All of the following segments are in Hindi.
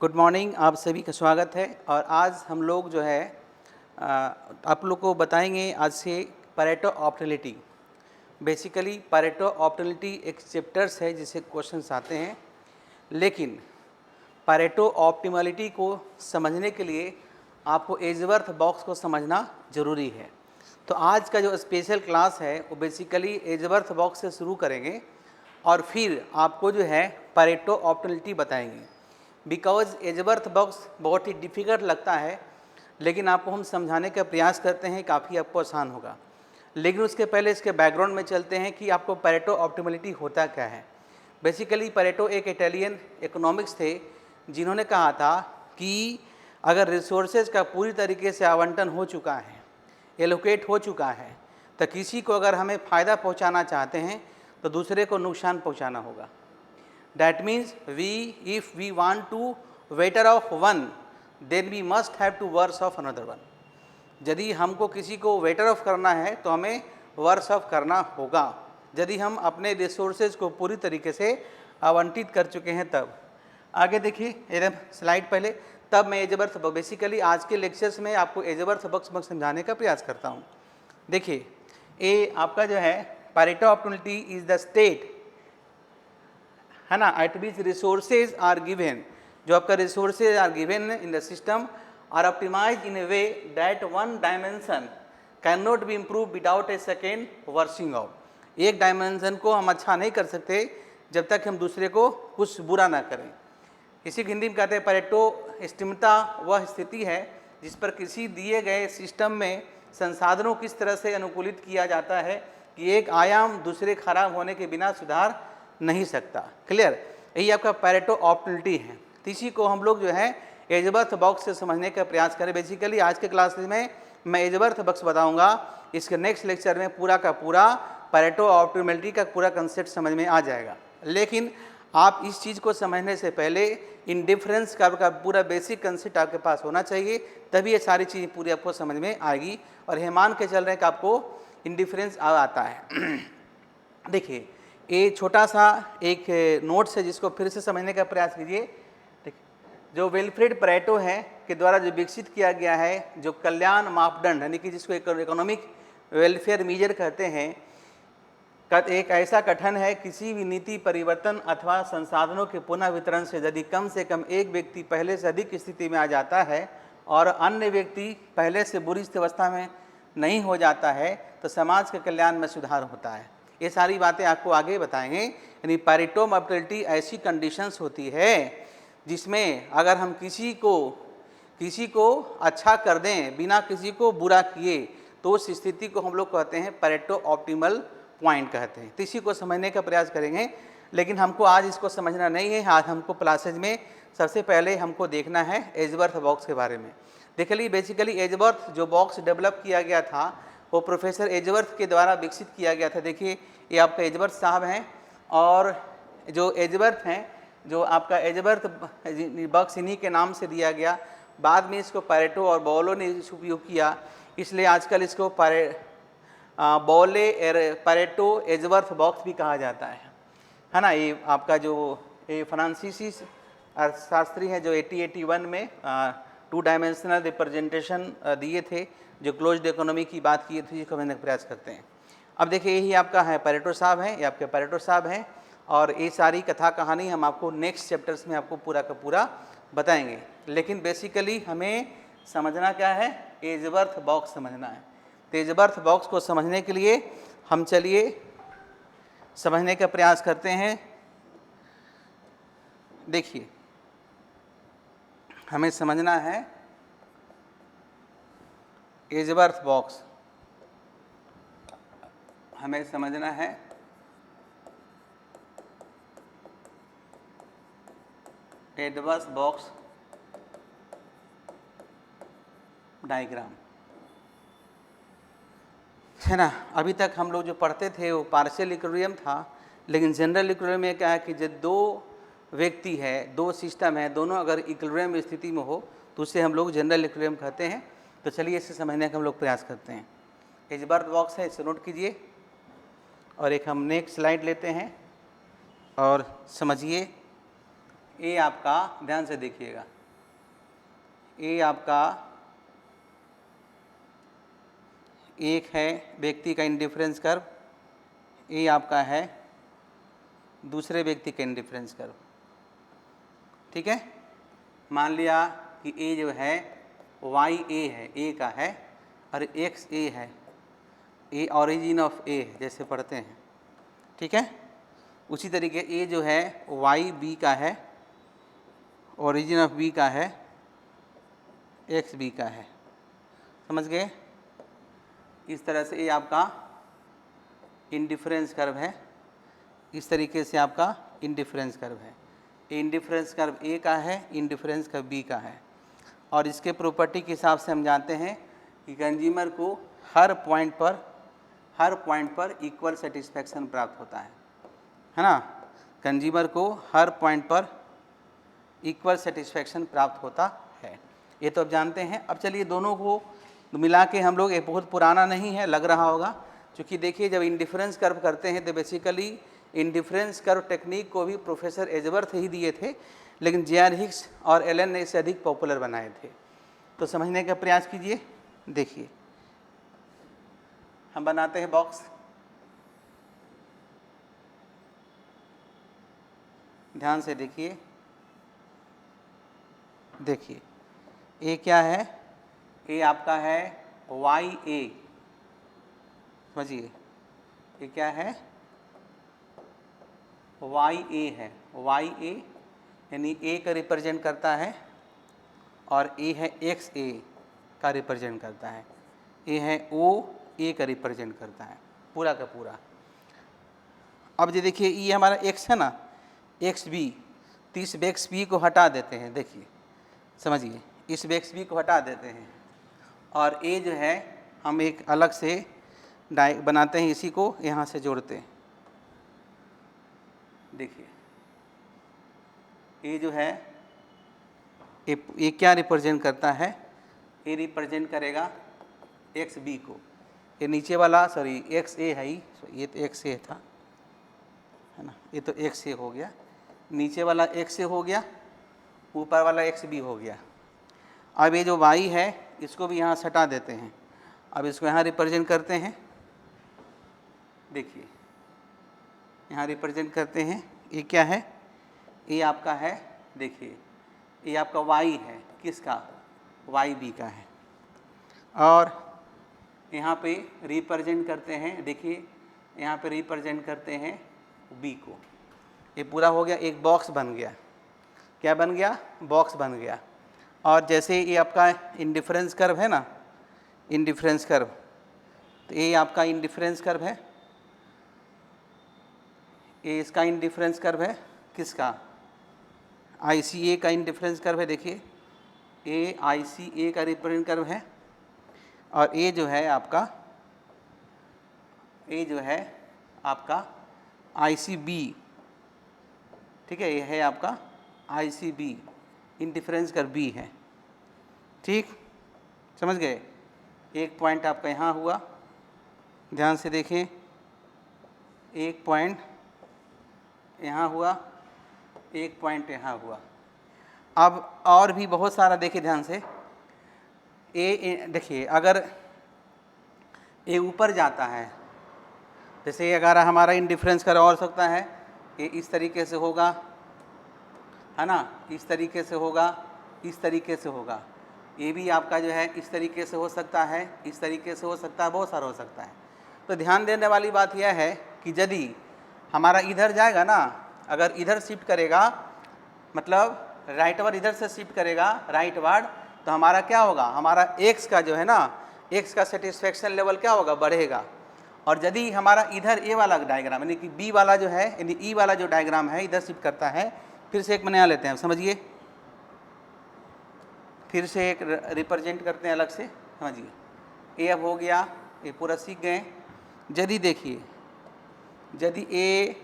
गुड मॉर्निंग, आप सभी का स्वागत है। और आज हम लोग जो है आप लोग को बताएंगे आज से Pareto optimality. Basically Pareto optimality एक चैप्टर्स है जिसे क्वेश्चंस आते हैं, लेकिन पैरेटो ऑप्टिमलिटी को समझने के लिए आपको एजवर्थ बॉक्स को समझना ज़रूरी है। तो आज का जो स्पेशल क्लास है वो बेसिकली एजवर्थ बॉक्स से शुरू करेंगे और फिर आपको जो है पैरेटो ऑप्टिमलिटी बताएंगे। बिकॉज एजवर्थ बॉक्स बहुत ही डिफ़िकल्ट लगता है, लेकिन आपको हम समझाने का प्रयास करते हैं, काफ़ी आपको आसान होगा। लेकिन उसके पहले इसके बैकग्राउंड में चलते हैं कि आपको पैरेटो ऑप्टिमलिटी होता क्या है। बेसिकली पैरेटो एक इटालियन इकोनॉमिक्स थे जिन्होंने कहा था कि अगर रिसोर्सेज का पूरी तरीके से आवंटन हो चुका है, एलोकेट हो चुका है, तो किसी को अगर हमें फ़ायदा पहुंचाना चाहते हैं तो दूसरे को नुकसान पहुंचाना होगा। That means if we want to better of one, then we must have to worse of another one. यदि हमको किसी को बेटर ऑफ करना है तो हमें वर्स ऑफ करना होगा। यदि हम अपने रिसोर्सेज को पूरी तरीके से आवंटित कर चुके हैं तब। आगे देखिए एकदम स्लाइड पहले, तब मैं एजवर्थ बेसिकली आज के लेक्चर्स में आपको एजवर्थ बॉक्स समझाने का प्रयास करता हूँ। देखिए ये आपका जो है Pareto optimality is the state है ना, at which resources are given, जो आपका resources are given in the system are optimize in a way that one dimension can not be improve without a second worsening off. एक डायमेंशन को हम अच्छा नहीं कर सकते जब तक हम दूसरे को कुछ बुरा ना करें। इसी हिंदी में कहते हैं पैरेटो स्थिरता वह स्थिति है जिस पर किसी दिए गए सिस्टम में संसाधनों किस तरह से अनुकूलित किया जाता है कि एक आयाम दूसरे खराब होने के बिना सुधार नहीं सकता। क्लियर, यही आपका पैरेटो ऑप्टिमलिटी है। तो इसी को हम लोग जो है एजवर्थ बॉक्स से समझने का प्रयास करें। बेसिकली आज के क्लास में मैं एजवर्थ बॉक्स बताऊंगा, इसके नेक्स्ट लेक्चर में पूरा का पूरा पैरेटो ऑप्टिमलिटी का पूरा कंसेप्ट समझ में आ जाएगा। लेकिन आप इस चीज़ को समझने से पहले इंडिफरेंस का पूरा बेसिक कंसेप्ट आपके पास होना चाहिए, तभी ये सारी चीज़ें पूरी आपको समझ में आएगी। और ये मान के चल रहे हैं कि आपको इंडिफरेंस आता है। देखिए ये छोटा सा एक नोट्स है जिसको फिर से समझने का प्रयास कीजिए। जो विल्फ्रेड पैरेटो है के द्वारा जो विकसित किया गया है, जो कल्याण मापदंड यानी कि जिसको इकोनॉमिक वेलफेयर मेजर कहते हैं, एक ऐसा कथन है किसी भी नीति परिवर्तन अथवा संसाधनों के पुनः वितरण से यदि कम से कम एक व्यक्ति पहले से अधिक स्थिति में आ जाता है और अन्य व्यक्ति पहले से बुरी अवस्था में नहीं हो जाता है तो समाज के कल्याण में सुधार होता है। ये सारी बातें आपको आगे बताएंगे। यानी पैरेटो ऑप्टिमलिटी ऐसी कंडीशंस होती है जिसमें अगर हम किसी को अच्छा कर दें बिना किसी को बुरा किए तो उस स्थिति को हम लोग कहते हैं पैरेटो ऑप्टिमल पॉइंट कहते हैं। तो इसी को समझने का प्रयास करेंगे, लेकिन हमको आज इसको समझना नहीं है। आज हमको क्लासेज में सबसे पहले हमको देखना है एजवर्थ बॉक्स के बारे में। देखिए बेसिकली एजवर्थ जो बॉक्स डेवलप किया गया था वो प्रोफेसर एजवर्थ के द्वारा विकसित किया गया था। देखिए ये आपका एजवर्थ साहब हैं, और जो एजवर्थ हैं, जो आपका एजवर्थ बॉक्स इन्हीं के नाम से दिया गया। बाद में इसको पैरेटो और बॉलो ने उपयोग किया, इसलिए आजकल इसको पैरेटो एजवर्थ बॉक्स भी कहा जाता है ना। ये आपका जो ये फ्रांसीसी अर्थशास्त्री हैं जो 1881 में 2 डायमेंशनल रिप्रेजेंटेशन दिए थे, जो क्लोज्ड इकोनॉमी की बात की थी, जिसको समझने का प्रयास करते हैं। अब देखिए यही आपका है पैरेटो साहब हैं, ये आपके पैरेटो साहब हैं, और ये सारी कथा कहानी हम आपको नेक्स्ट चैप्टर्स में आपको पूरा का पूरा बताएंगे। लेकिन बेसिकली हमें समझना क्या है, एजवर्थ बॉक्स समझना है। तो एजवर्थ बॉक्स को समझने के लिए हम चलिए समझने का प्रयास करते हैं। देखिए हमें समझना है एजवर्थ बॉक्स, हमें समझना है एजवर्थ बॉक्स डायग्राम, है ना। अभी तक हम लोग जो पढ़ते थे वो पार्शियल इक्विलिब्रियम था, लेकिन जनरल इक्विलिब्रियम में क्या है कि जब दो व्यक्ति है, दो सिस्टम है, दोनों अगर इक्विलिब्रियम स्थिति में हो तो उसे हम लोग जनरल इक्विलिब्रियम कहते हैं। तो चलिए इसे समझने का हम लोग प्रयास करते हैं। एजवर्थ बॉक्स है, इसे नोट कीजिए, और एक हम नेक्स्ट स्लाइड लेते हैं और समझिए ए आपका, ध्यान से देखिएगा, ए आपका एक है व्यक्ति का इंडिफरेंस कर्व, ए आपका है दूसरे व्यक्ति का इंडिफरेंस कर्व। ठीक है, मान लिया कि ए जो है वाई ए है, ए का है, और एक्स ए है, ए ऑरिजिन ऑफ ए जैसे पढ़ते हैं। ठीक है, उसी तरीके ए जो है वाई बी का है, ओरिजिन ऑफ बी का है, एक्स बी का है। समझ गए? इस तरह से ये आपका इंडिफरेंस कर्व है, इस तरीके से आपका इंडिफरेंस कर्व है। ये इंडिफरेंस कर्व ए का है, इंडिफरेंस कर्व बी का है, और इसके प्रॉपर्टी के हिसाब से हम जानते हैं कि कंज्यूमर को हर पॉइंट पर इक्वल सेटिस्फैक्शन प्राप्त होता है ना। कंज्यूमर को हर पॉइंट पर इक्वल सेटिस्फैक्शन प्राप्त होता है, ये तो अब जानते हैं। अब चलिए दोनों को मिला के हम लोग, एक बहुत पुराना नहीं है, लग रहा होगा, क्योंकि देखिए जब इंडिफरेंस कर्व करते हैं तो बेसिकली इंडिफरेंस कर्व टेक्निक को भी प्रोफेसर एजवर्थ ही दिए थे, लेकिन जे.आर. हिक्स और एलन ने इसे अधिक पॉपुलर बनाए थे। तो समझने का प्रयास कीजिए। देखिए हम बनाते हैं बॉक्स, ध्यान से देखिए। देखिए ए क्या है, ए आपका है वाई ए, समझिए ये क्या है, वाई ए है। वाई ए यानी ए का रिप्रेजेंट करता है, और ए है एक्स ए का रिप्रेजेंट करता है, ए है ओ ए का रिप्रेजेंट करता है, पूरा का पूरा। अब ये देखिए ये हमारा एक्स है ना, एक्स बी, तो इस एक्स बी को हटा देते हैं। देखिए समझिए, इस एक्स बी को हटा देते हैं, और ए जो है हम एक अलग से बनाते हैं, इसी को यहाँ से जोड़ते हैं। देखिए ए जो है ये क्या रिप्रेजेंट करता है, ए रिप्रेजेंट करेगा एक्स बी को। ये नीचे वाला सॉरी एक्स ए है ही, ये तो एक्स ए था है ना, ये तो एक्स ए हो गया, नीचे वाला एक्स ए हो गया, ऊपर वाला एक्स बी हो गया। अब ये जो वाई है इसको भी यहाँ से हटा देते हैं, अब इसको यहाँ रिप्रेजेंट करते हैं। देखिए यहाँ रिप्रेजेंट करते हैं, ये क्या है, ये आपका है, देखिए ये आपका वाई है, किसका, वाई बी का है, और यहाँ पे रिप्रेजेंट करते हैं, देखिए यहाँ पे रिप्रेजेंट करते हैं बी को। ये पूरा हो गया, एक बॉक्स बन गया। क्या बन गया, बॉक्स बन गया। और जैसे ये आपका इंडिफरेंस कर्व है ना, इंडिफरेंस कर्व, तो ये आपका इंडिफरेंस कर्व है, ये इसका इंडिफरेंस कर्व है, किसका, ICA का इंडिफरेंस कर्व है। देखिए ए ICA का रिप्रेजेंट कर्व है, और ये जो है आपका, ये जो है आपका ICB, ठीक है, ये है आपका ICB, इंडिफरेंस कर्व बी है। ठीक, समझ गए? एक पॉइंट आपका यहाँ हुआ, ध्यान से देखें, एक पॉइंट यहाँ हुआ, एक पॉइंट यहाँ हुआ। अब और भी बहुत सारा देखिए ध्यान से, ए देखिए अगर ए ऊपर जाता है, जैसे अगर हमारा इंडिफरेंस कर्व और सकता है, ये इस तरीके से होगा, है ना, इस तरीके से होगा, इस तरीके से होगा, ये भी आपका जो है इस तरीके से हो सकता है, इस तरीके से हो सकता है, बहुत सारा हो सकता है। तो ध्यान देने वाली बात यह है कि यदि हमारा इधर जाएगा ना, अगर इधर शिफ्ट करेगा, मतलब राइटवर्ड इधर से शिफ्ट करेगा राइटवर्ड, तो हमारा क्या होगा, हमारा एक्स का जो है ना, एक्स का सेटिस्फेक्शन लेवल क्या होगा, बढ़ेगा। और यदि हमारा इधर ए वाला डायग्राम यानी कि बी वाला जो है, यानी ई वाला जो डायग्राम है इधर शिफ्ट करता है, फिर से एक नया लेते हैं, समझिए, फिर से एक रिप्रेजेंट करते हैं अलग से, समझिए। ए अब हो गया, ये पूरा सीख गए। यदि देखिए, यदि ए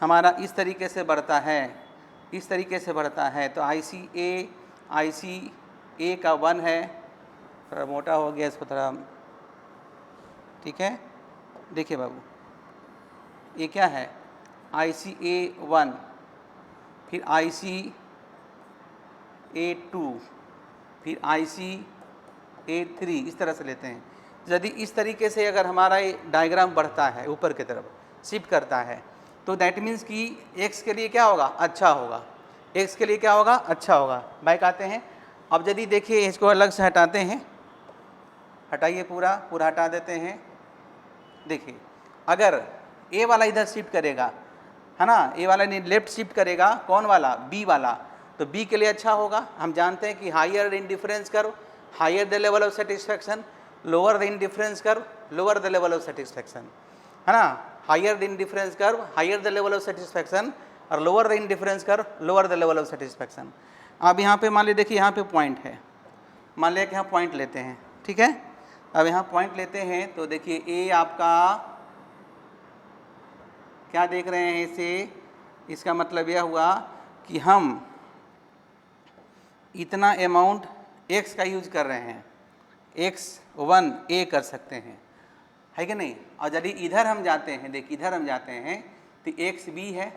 हमारा इस तरीके से बढ़ता है, इस तरीके से बढ़ता है, तो ICA का 1 है, थोड़ा मोटा हो गया, इसको थोड़ा, ठीक है। देखिए बाबू, ये क्या है, ICA 1, फिर IC A2, फिर IC A3, इस तरह से लेते हैं। यदि इस तरीके से अगर हमारा ये डायग्राम बढ़ता है, ऊपर की तरफ शिफ्ट करता है, तो दैट मीन्स कि x के लिए क्या होगा, अच्छा होगा, x के लिए क्या होगा, अच्छा होगा। बैक आते हैं। अब यदि देखिए इसको अलग से हटाते हैं, हटाइए, पूरा पूरा हटा देते हैं। देखिए अगर ए वाला इधर शिफ्ट करेगा, है ना, ए वाला लेफ्ट शिफ्ट करेगा, कौन वाला, बी वाला, तो बी के लिए अच्छा होगा। हम जानते हैं कि higher the indifference curve higher the level of satisfaction, lower the indifference curve lower the level of satisfaction, है ना। Higher the indifference curve higher the level of satisfaction और lower the indifference curve lower the level of satisfaction. अब यहाँ पे मान लीजिए, देखिए यहाँ पे पॉइंट है, मान लिया कि यहाँ पॉइंट लेते हैं, ठीक है। अब यहाँ पॉइंट लेते हैं तो देखिए ए आपका क्या देख रहे हैं इसे, इसका मतलब यह हुआ कि हम इतना अमाउंट x का यूज कर रहे हैं, x1a कर सकते हैं, है कि नहीं। और यदि इधर हम जाते हैं, देखिए इधर हम जाते हैं तो xb है,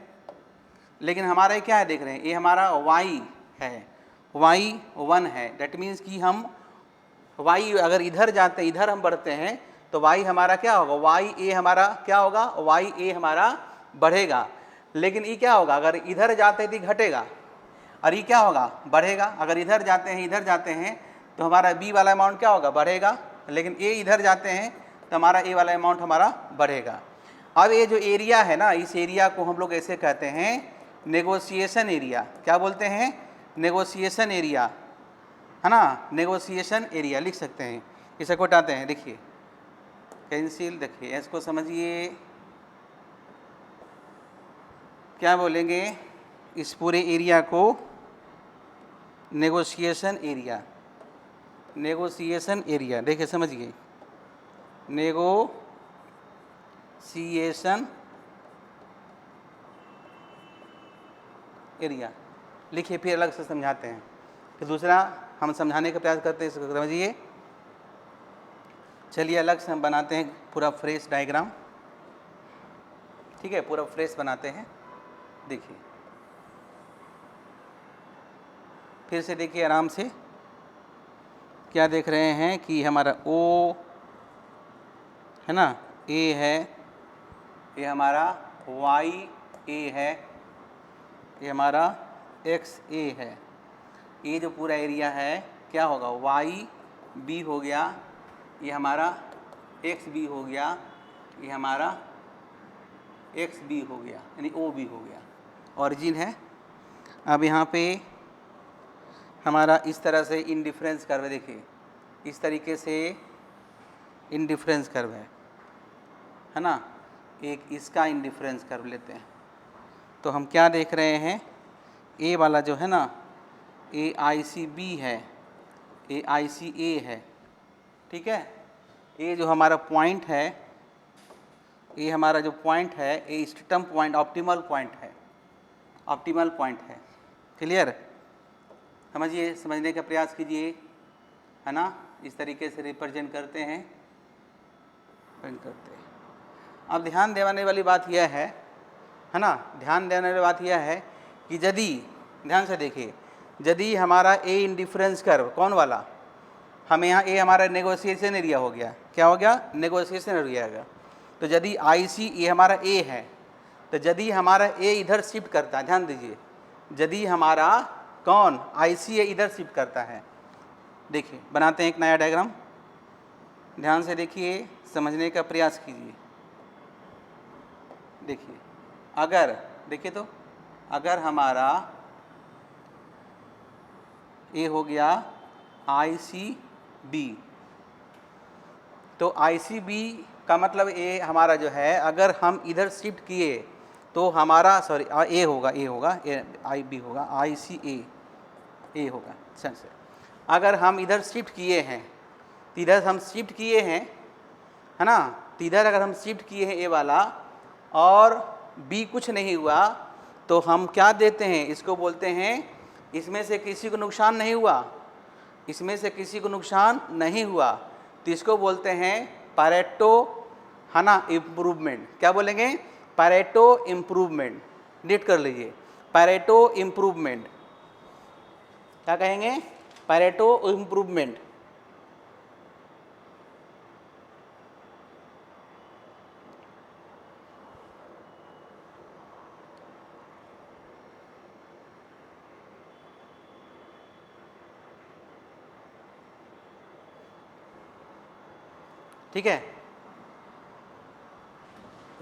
लेकिन हमारा ये क्या है देख रहे हैं, ये हमारा y है, y1 है। दैट मीन्स कि हम y अगर इधर जाते हैं, इधर हम बढ़ते हैं तो y हमारा क्या होगा, ya हमारा क्या होगा, ya हमारा बढ़ेगा। लेकिन ये क्या होगा, अगर इधर जाते हैं तो घटेगा, और ये क्या होगा, बढ़ेगा। अगर इधर जाते हैं, इधर जाते हैं तो हमारा b वाला अमाउंट क्या होगा, बढ़ेगा। लेकिन a इधर जाते हैं तो हमारा a वाला अमाउंट हमारा बढ़ेगा। अब ये जो एरिया है ना, इस एरिया को हम लोग ऐसे कहते हैं नेगोशिएशन एरिया। क्या बोलते हैं, नेगोशिएशन एरिया, है ना, नेगोशिएशन एरिया लिख सकते हैं। इसे को हटाते हैं, देखिए कैंसिल, देखिए इसको समझिए क्या बोलेंगे, इस पूरे एरिया को नेगोशिएशन एरिया, नेगोशिएशन एरिया, देखिए समझिए, नेगोशिएशन एरिया लिखिए, फिर अलग से समझाते हैं। फिर दूसरा हम समझाने का प्रयास करते हैं, इसको समझिए। चलिए अलग से हम बनाते हैं पूरा फ्रेश डायग्राम, ठीक है, पूरा फ्रेश बनाते हैं। देखिए फिर से देखिए आराम से, क्या देख रहे हैं कि हमारा O है ना, A है, ये हमारा YA है, ये हमारा XA है। ये जो पूरा एरिया है क्या होगा, YB हो गया, ये हमारा XB हो गया, ये हमारा XB हो गया, यानी OB हो गया, ऑरिजिन है। अब यहाँ पे हमारा इस तरह से इंडिफरेंस कर्व है, देखिए इस तरीके से इंडिफरेंस कर्व है ना। एक इसका इंडिफरेंस कर्व लेते हैं तो हम क्या देख रहे हैं, ए वाला जो है ना, AICB है, AICA है, ठीक है। ये जो हमारा पॉइंट है, ये हमारा जो पॉइंट है, ये इष्टतम पॉइंट, ऑप्टिमल पॉइंट है, ऑप्टिमल पॉइंट है। क्लियर, समझिए, समझने का प्रयास कीजिए, है ना। इस तरीके से रिप्रेजेंट करते हैं, अब ध्यान देने वाली बात यह है ना, ध्यान देने वाली बात यह है कि यदि, ध्यान से देखिए, यदि हमारा ए इंडिफरेंस कर्व कौन वाला, हमें यहाँ ए हमारा नेगोशिएशन एरिया हो गया, क्या हो गया, नेगोशिएशन एरिया हो गया। तो यदि IC ये हमारा ए है, तो यदि हमारा ए इधर शिफ्ट करता है, ध्यान दीजिए, यदि हमारा कौन IC इधर शिफ्ट करता है, देखिए बनाते हैं एक नया डायग्राम, ध्यान से देखिए, समझने का प्रयास कीजिए। देखिए अगर, देखिए तो अगर हमारा ए हो गया ICB, तो ICB का मतलब ए हमारा जो है, अगर हम इधर शिफ्ट किए तो हमारा, सॉरी ए होगा, ए होगा, IB होगा, ICA ए होगा, सर अगर हम इधर शिफ्ट किए हैं, तो इधर हम शिफ्ट किए हैं, है ना, तो इधर अगर हम शिफ्ट किए हैं ए वाला और B कुछ नहीं हुआ, तो हम क्या देते हैं, इसको बोलते हैं, इसमें से किसी को नुकसान नहीं हुआ, इसमें से किसी को नुकसान नहीं हुआ, तो इसको बोलते हैं पैरेटो, है ना, इम्प्रूवमेंट। क्या बोलेंगे, पैरेटो इम्प्रूवमेंट, नोट कर लीजिए, पैरेटो इम्प्रूवमेंट, क्या कहेंगे? Pareto improvement. ठीक है,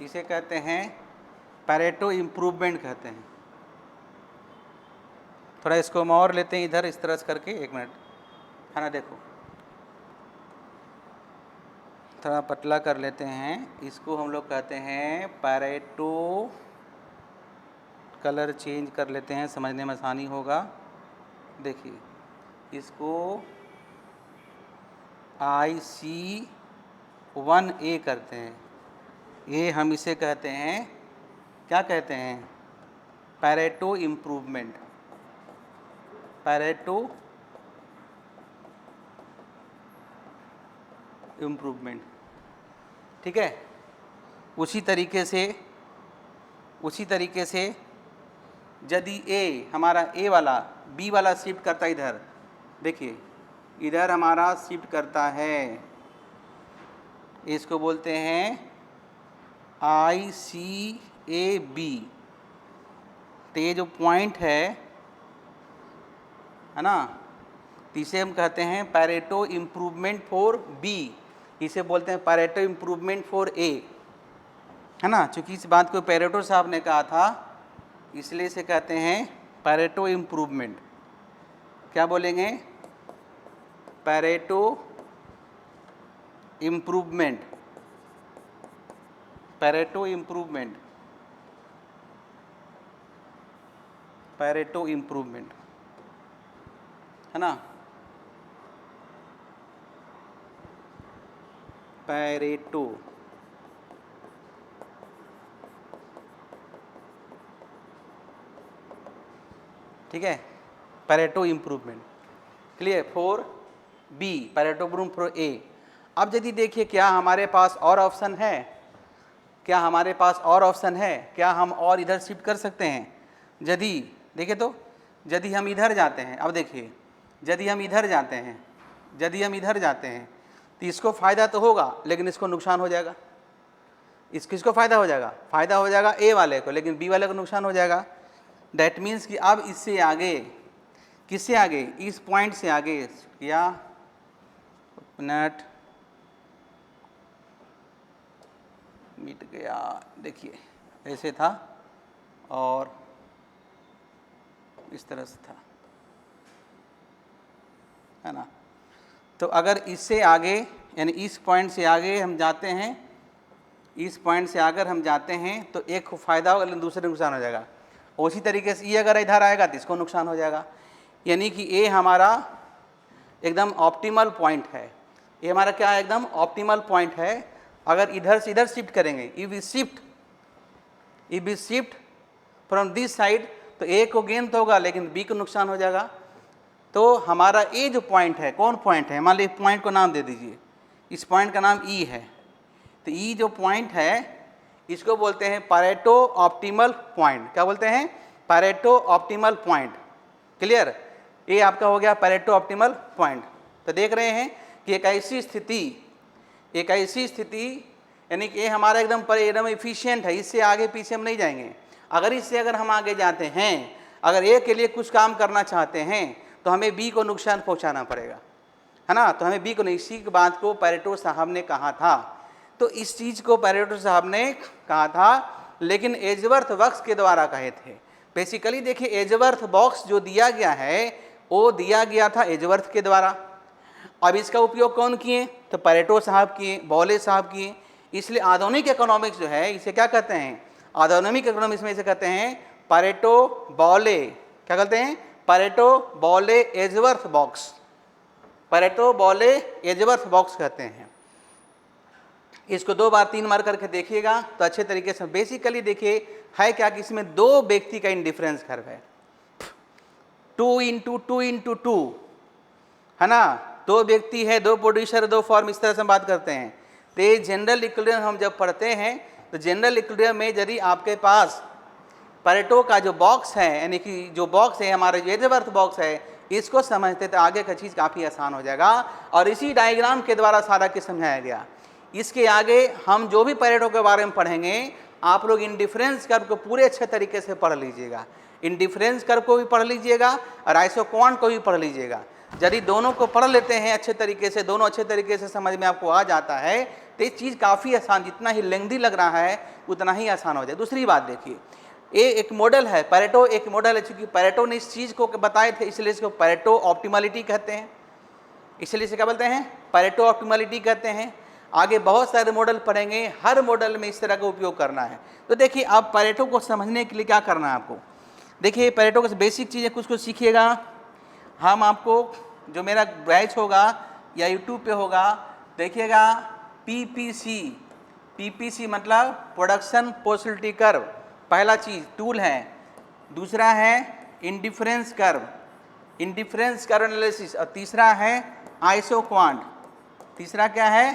इसे कहते हैं पैरेटो इम्प्रूवमेंट कहते हैं। थोड़ा इसको हम और लेते हैं इधर इस तरह से करके, एक मिनट, है ना, देखो थोड़ा पतला कर लेते हैं इसको। हम लोग कहते हैं पैरेटो, कलर चेंज कर लेते हैं, समझने में आसानी होगा। देखिए इसको IC1A करते हैं, ये हम इसे कहते हैं, क्या कहते हैं? Pareto improvement. पैरेटो इम्प्रूवमेंट, ठीक है। उसी तरीके से यदि ए हमारा ए वाला बी वाला शिफ्ट करता है इधर, देखिए इधर हमारा शिफ्ट करता है, इसको बोलते हैं ICAB। तो ये जो पॉइंट है ना, तो इसे हम कहते हैं पैरेटो इम्प्रूवमेंट फॉर बी, इसे बोलते हैं पैरेटो इम्प्रूवमेंट फॉर ए, है ना। चूँकि इस बात को पैरेटो साहब ने कहा था, इसलिए इसे कहते हैं पैरेटो इम्प्रूवमेंट। क्या बोलेंगे? Pareto improvement, Pareto improvement, Pareto improvement, है ना। पैरेटो, ठीक है, Pareto improvement, clear. For B Pareto improvement for A. अब यदि देखिए क्या हमारे पास और ऑप्शन है, क्या हमारे पास और ऑप्शन है, क्या हम और इधर शिफ्ट कर सकते हैं? यदि देखिए तो यदि हम इधर जाते हैं, अब देखिए यदि हम इधर जाते हैं, यदि हम इधर जाते हैं तो इसको फ़ायदा तो होगा लेकिन इसको नुकसान हो जाएगा। किसको फ़ायदा हो जाएगा? फ़ायदा हो जाएगा ए वाले को, लेकिन बी वाले को नुकसान हो जाएगा। दैट मीन्स कि अब इससे आगे, किससे आगे? इस पॉइंट से आगे या मिनट मिट गया, देखिए ऐसे था और इस तरह से था, है ना। तो अगर इससे आगे यानी इस पॉइंट से आगे हम जाते हैं, इस पॉइंट से अगर हम जाते हैं तो एक को फ़ायदा होगा लेकिन दूसरे नुकसान हो जाएगा। उसी तरीके से ये अगर इधर आएगा तो इसको नुकसान हो जाएगा। यानी कि ये हमारा एकदम ऑप्टिमल पॉइंट है, ये हमारा क्या है? एकदम ऑप्टिमल पॉइंट है। अगर इधर से इधर शिफ्ट करेंगे, if we shift from this side, तो ए को गेन तो होगा लेकिन बी को नुकसान हो जाएगा। तो हमारा ये जो पॉइंट है, कौन पॉइंट है? मान लीजिए पॉइंट को नाम दे दीजिए, इस पॉइंट का नाम ई है। तो ई जो पॉइंट है इसको बोलते हैं पैरेटो ऑप्टिमल पॉइंट। क्या बोलते हैं? Pareto optimal point, clear. ये आपका हो गया पैरेटो ऑप्टिमल पॉइंट। तो देख रहे हैं कि एक ऐसी स्थिति यानी कि ये हमारा एकदम इफिशियंट है, इससे आगे पीछे हम नहीं जाएंगे। अगर इससे अगर हम आगे जाते हैं, अगर ए के लिए कुछ काम करना चाहते हैं तो हमें बी को नुकसान पहुंचाना पड़ेगा, है ना। तो हमें बी को नहीं, इसी बात को पैरेटो साहब ने कहा था। तो इस चीज़ को पैरेटो साहब ने कहा था, लेकिन एजवर्थ बॉक्स के द्वारा कहे थे। बेसिकली देखिए एजवर्थ बॉक्स जो दिया गया है वो दिया गया था एजवर्थ के द्वारा। अब इसका उपयोग कौन किए? तो पैरेटो साहब किए, बॉले साहब किए। इसलिए आधुनिक इकोनॉमिक्स जो है इसे क्या कहते हैं? आधुनिक इकोनॉमिक्स में इसे कहते हैं पैरेटो बॉले, क्या कहते हैं? Pareto Bowley Edgeworth box, Pareto Bowley Edgeworth box कहते हैं। इसको 2 बार 3 बार करके देखिएगा तो अच्छे तरीके से। बेसिकली देखिए है क्या कि इसमें 2 व्यक्ति का इंडिफरेंस कर्व है, 2 इंटू 2, है ना। 2 व्यक्ति है, 2 प्रोड्यूसर, 2 फॉर्म, इस तरह से हम बात करते हैं। तो ये जनरल इक्विलिब्रियम हम जब पढ़ते हैं तो जनरल इक्विलिब्रियम में यदि आपके पास पैरेटो का जो बॉक्स है, यानी कि जो बॉक्स है हमारा जो एजवर्थ बॉक्स है, इसको समझते तो आगे का चीज़ काफ़ी आसान हो जाएगा। और इसी डायग्राम के द्वारा सारा कुछ समझाया गया। इसके आगे हम जो भी पैरेटो के बारे में पढ़ेंगे, आप लोग इंडिफरेंस कर्व को पूरे अच्छे तरीके से पढ़ लीजिएगा। इंडिफरेंस कर्व को भी पढ़ लीजिएगा और आइसोक्वांट को भी पढ़ लीजिएगा। यदि दोनों को पढ़ लेते हैं अच्छे तरीके से, दोनों अच्छे तरीके से समझ में आपको आ जाता है, तो ये चीज़ काफ़ी आसान, जितना ही लेंथी लग रहा है उतना ही आसान हो जाए। दूसरी बात देखिए, ये एक मॉडल है, पैरेटो एक मॉडल है। चूँकि पैरेटो ने इस चीज़ को बताए थे, इसलिए इसको पैरेटो ऑप्टिमलिटी कहते हैं। इसलिए इसे क्या बोलते हैं? पैरेटो ऑप्टिमलिटी कहते हैं। आगे बहुत सारे मॉडल पढ़ेंगे, हर मॉडल में इस तरह का उपयोग करना है। तो देखिए, आप पैरेटो को समझने के लिए क्या करना है आपको, देखिए पैरेटो की बेसिक चीज़ें कुछ कुछ सीखिएगा। हम आपको जो मेरा बैच होगा या यूट्यूब पे होगा, देखिएगा पीपीसी। पीपीसी मतलब प्रोडक्शन पॉसिबिलिटी कर्व, पहला चीज़ टूल है। दूसरा है indifference curve, indifference curve analysis. और तीसरा है आइसोक्वांट। तीसरा क्या है?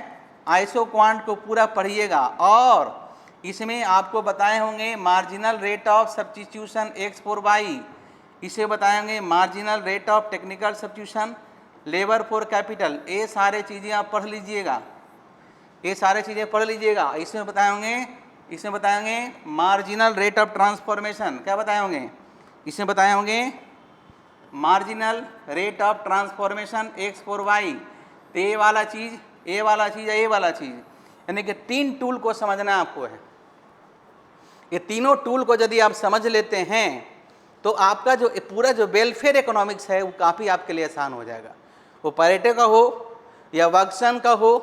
आइसोक्वांट को पूरा पढ़िएगा। और इसमें आपको बताए होंगे marginal rate of substitution X for Y, इसे बताएंगे marginal rate of technical substitution, labour for capital. ये सारे चीज़ें आप पढ़ लीजिएगा, ये सारे चीज़ें पढ़ लीजिएगा। इसमें बताएंगे मार्जिनल रेट ऑफ ट्रांसफॉर्मेशन। क्या बताए होंगे? इसमें बताए होंगे marginal rate of transformation X for Y. तो ये वाला चीज़, ये वाला चीज़ या ये वाला चीज़, यानी कि 3 टूल को समझना आपको है। ये तीनों टूल को यदि आप समझ लेते हैं तो आपका जो पूरा जो वेलफेयर इकोनॉमिक्स है वो काफ़ी आपके लिए आसान हो जाएगा। वो पैरेटो का हो या वर्गसन का हो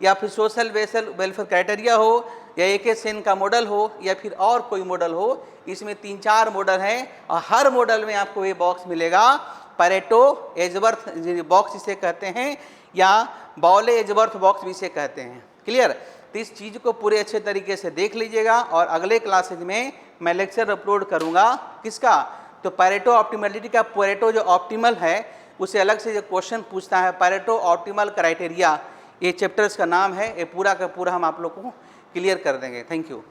या फिर सोशल वेलफेयर क्राइटेरिया हो या AK सेन का मॉडल हो या फिर और कोई मॉडल हो, इसमें 3-4 मॉडल हैं और हर मॉडल में आपको ये बॉक्स मिलेगा। पैरेटो एजवर्थ बॉक्स इसे कहते हैं या बॉले एजवर्थ बॉक्स भी इसे कहते हैं। क्लियर? तो इस चीज़ को पूरे अच्छे तरीके से देख लीजिएगा। और अगले क्लासेज में मैं लेक्चर अपलोड करूँगा किसका? तो पैरेटो ऑप्टिमलिटी का। पैरेटो जो ऑप्टिमल है उसे अलग से जो क्वेश्चन पूछता है, पैरेटो ऑप्टिमल क्राइटेरिया, ये चैप्टर्स का नाम है। ये पूरा का पूरा हम आप लोग को क्लियर कर देंगे। Thank you.